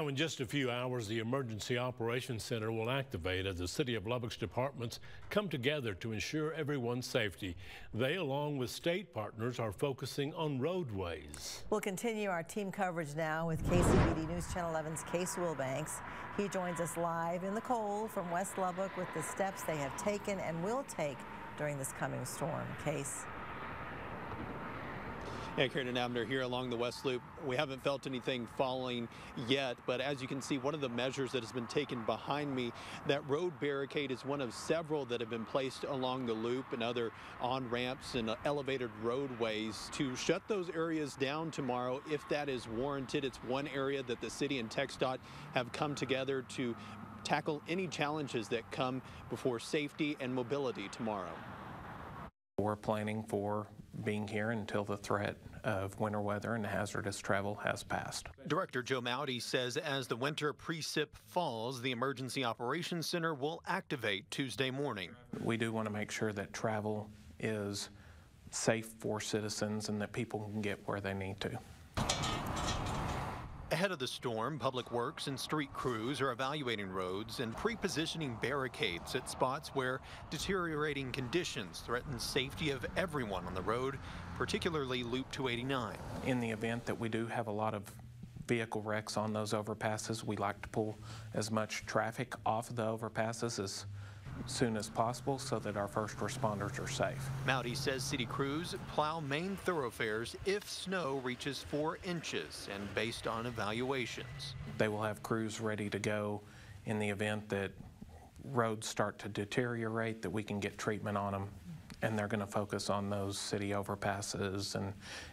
Now, in just a few hours, the Emergency Operations Center will activate as the City of Lubbock's departments come together to ensure everyone's safety. They, along with state partners, are focusing on roadways. We'll continue our team coverage now with KCBD News Channel 11's Case Wilbanks. He joins us live in the cold from West Lubbock with the steps they have taken and will take during this coming storm. Case. Yeah, Karen and Abner here along the West Loop. We haven't felt anything falling yet, but as you can see, one of the measures that has been taken behind me, that road barricade is one of several that have been placed along the loop and other on-ramps and elevated roadways to shut those areas down tomorrow if that is warranted. It's one area that the city and TxDOT have come together to tackle any challenges that come before safety and mobility tomorrow. We're planning for being here until the threat of winter weather and hazardous travel has passed. Director Joe Mowdy says as the winter precip falls, the Emergency Operations Center will activate Tuesday morning. We do want to make sure that travel is safe for citizens and that people can get where they need to. Ahead of the storm, Public Works and street crews are evaluating roads and pre-positioning barricades at spots where deteriorating conditions threaten safety of everyone on the road, particularly Loop 289. In the event that we do have a lot of vehicle wrecks on those overpasses, we like to pull as much traffic off of the overpasses as soon as possible so that our first responders are safe. Mowdy says city crews plow main thoroughfares if snow reaches 4 inches and based on evaluations. They will have crews ready to go in the event that roads start to deteriorate, that we can get treatment on them, and they're going to focus on those city overpasses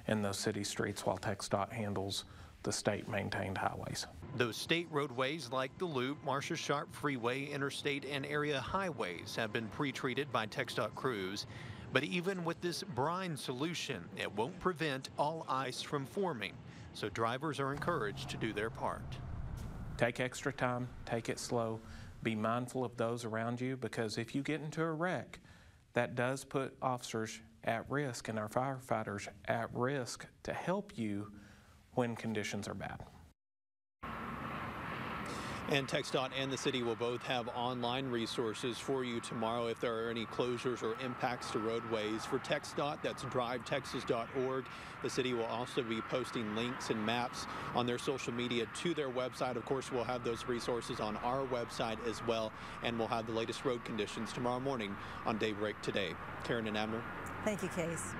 and those city streets while TxDOT handles the state-maintained highways. Those state roadways like the Loop, Marcia Sharp Freeway, interstate, and area highways have been pre-treated by TxDOT crews. But even with this brine solution, it won't prevent all ice from forming. So drivers are encouraged to do their part. Take extra time, take it slow, be mindful of those around you, because if you get into a wreck, that does put officers at risk and our firefighters at risk to help you when conditions are bad. And TxDOT and the city will both have online resources for you tomorrow if there are any closures or impacts to roadways. For TxDOT, that's drivetexas.org. The city will also be posting links and maps on their social media to their website. Of course, we'll have those resources on our website as well, and we'll have the latest road conditions tomorrow morning on Daybreak Today. Karen and Abner. Thank you, Case.